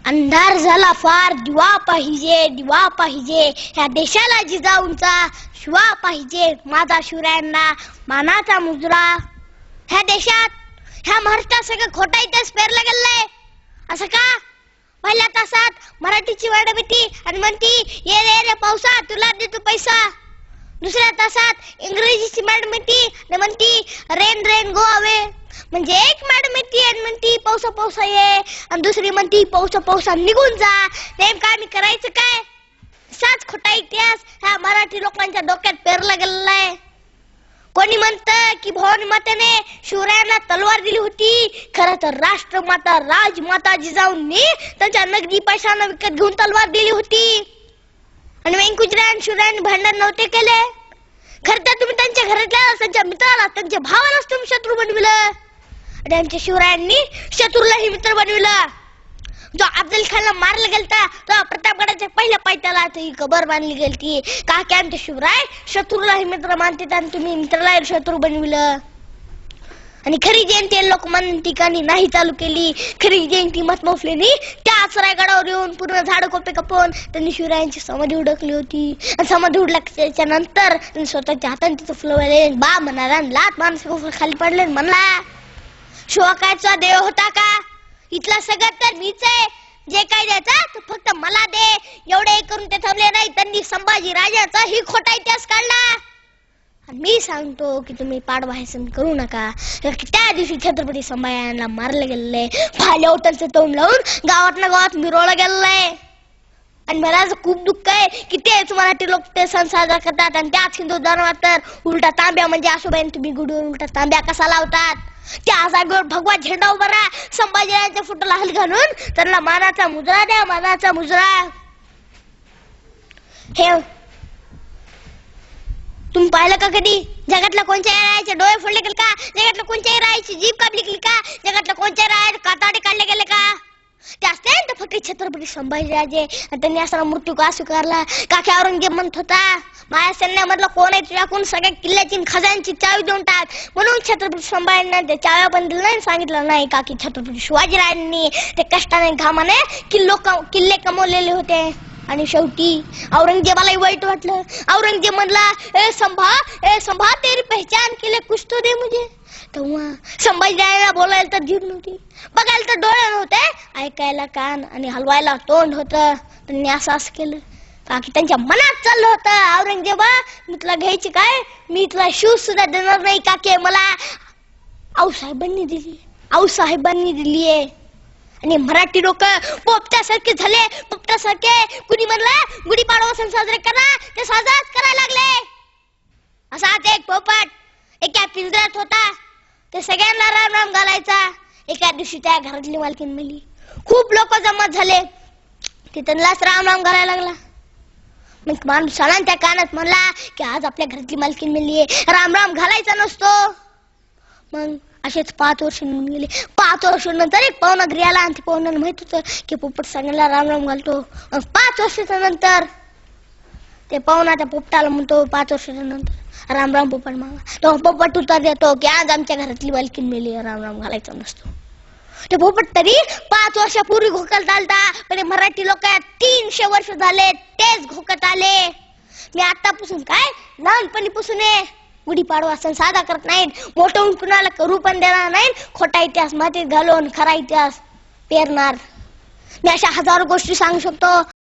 अंधार झाला फार दिवा पाहिजे ह्या देशाला जिजाऊंचा शिवा पाहिजे माझा शिवरायांना मानाचा मुजरा। ह्या देशात ह्या महाराष्ट्रात सगळं खोटा इतिहास पेरला गेलाय असं का? पहिल्या तासात मराठीची मॅडम येते आणि म्हणती ये रे पावसा तुला देतो पैसा। दुसऱ्या तासात इंग्रजीची मॅडम येते आणि म्हणती रेन रेन गो अवे। म्हणजे एक मॅडम येते आणि म्हणती पावसा पावसा ये आणि दुसरी म्हणती पावसा पावसा निघून जा। नेमकं आम्ही करायचं काय? साच खोटा इतिहास ह्या मराठी लोकांच्या डोक्यात पेरला गेलेला आहे। कोणी म्हणतं की भवानी मातेने शिवरायांना तलवार दिली होती, खरं तर राष्ट्रमाता राजमाता जिजाऊंनी त्यांच्या नगदी पैशानं विकत घेऊन तलवार दिली होती। आणि वेंकुजराय आणि शिवरायांनी भांडण नव्हते केले, खरं तर तुम्ही त्यांच्या घरातल्या त्यांच्या मित्राला त्यांच्या भावालाच तुम्ही शत्रू बनविलं। त्यांच्या शिवरायांनी शत्रूलाही मित्र बनविलं। जो अफजल खानला मारलं गेलता तो प्रतापगडाच्या पहिल्या पायथ्याला कबर बांधली गेलती का की आमचे शिवराय शत्रूलाही मित्र मानतात आणि तुम्ही मित्रालाही शत्रू बनविलं। आणि खरी जयंती लोकमान्य ठिकाणी नाही चालू केली। खरी जयंती महात्मा फुलेंनी त्याच रायगडावर येऊन पूर्ण झाड कोपे कापून त्यांनी शिवरायांची समाधी उडकली होती। आणि समाधी उडल्याच्या नंतर त्यांनी स्वतःच्या हाताने तिथं फुलवले बा म्हणाला लात माणूस खाली पडले म्हणला शिवकायचा देव होता का? इथला सगळं तर मीच आहे, जे काय द्यायचं तो फक्त मला दे एवढे करून ते थांबले नाही। त्यांनी संभाजी राजाचा ही खोटा इतिहास काढला। आणि मी सांगतो की तुम्ही पाडवायसन करू नका। त्या दिवशी छत्रपती संभाजीला मारलं गेलेलं फाल्यावर त्यांचं तोंड लावून गावात मिरवलं गेलेलं। आणि मला खूप दुःख आहे की तेच मराठी लोक ते सण साजरा करतात आणि त्याच हिंदू धर्मात तर उलटा तांब्या म्हणजे आशोबाईन तुम्ही गुढीवर उलटा तांब्या कसा लावतात? त्या जागेवर भगवा झेंडा उभा राहा, संभाजीराजांच्या फोटोला हल घालून त्यांना मानाचा मुजरा द्या, मानाचा मुजरा। हे तुम्ही पाहिलं का कधी? जगातल्या कोणत्याही रायाचे डोळे फोडले गेले का? जगातल्या कोणत्याही रायाची जीभ कापली गेली का? जगातल्या कोणत्याही रायाचे कातडे काढले गेले का? ते असते तर फक्त छत्रपती संभाजीराजे। त्यांनी असा मृत्यू का स्वीकारला का की औरंगजेब म्हणत होता माझ्या सैन्यामधला कोण आहे तुझ्याकडून सगळ्या किल्ल्याची खजान्याची चावी देऊन टाक। म्हणून छत्रपती संभाजींना ते चाव्या पण दिल्या नाही, सांगितलं नाही का की छत्रपती शिवाजीराजांनी ते कष्टाने घामाने किल्ले कमवलेले होते। आणि शेवटी औरंगजेबालाही वाईट वाटलं। औरंगजेब म्हणला ए संभा तेरी पहचान केले कुछ तो दे मुझे। तेव्हा संभाजीराजांना बोलायला तर जीभ नव्हती, बघायला तर डोळे नव्हते, ऐकायला कान आणि हलवायला तोंड होतं। त्यांनी असं केलं का की त्यांच्या मनात चाललं होतं औरंगजेबा मी तुला घ्यायची काय, मी तुला शिव सुद्धा देणार नाही का की मला आऊसाहेबांनी दिली आहे। आणि मराठी लोक पोपट्यासारखे झाले, पोपट्यासारखे। कुणी म्हणलं गुढीपाडवा सण साजरे करा, ते साजराच करायला लागले। असाच एक पोपट एका पिंजऱ्यात होता, ते सगळ्यांना राम राम घालायचा। एका दिवशी त्या घरातली मालकीन मेली, खूप लोक जमा झाले, ते त्यांनाच राम राम घालायला लागला। मग माणूस आला त्या कानात म्हणला की आज आपल्या घरातली मालकीन मेली आहे, राम राम घालायचा नसतो। मग असेच 5 वर्ष निघून गेले। 5 वर्षानंतर एक पाहुणा घरी आला आणि पाहुण्याला माहित होतं की पोपट सांगायला राम राम घालतो। 5 वर्षाच्या नंतर ते पाहुणा त्या पोपटाला म्हणतो 5 वर्षाच्या नंतर राम राम पोपट मागा। तो पोपट उत्तर देतो की आज आमच्या घरातली मालकीन मेली, राम राम घालायचा नसतो। ते पोपट तरी 5 वर्षापूर्वी घोकत आलता, पण मराठी लोक 300 वर्ष झाले तेच घोकत आले। मी आतापासून काय लहानपणीपासून गुढीपाडवा सण साजरा करत नाहीत, मोठं होऊन कुणाला करू पण देणार नाही। खोटा इतिहास मातीत घालून खरा इतिहास पेरणार। मी अशा हजारो गोष्टी सांगू शकतो।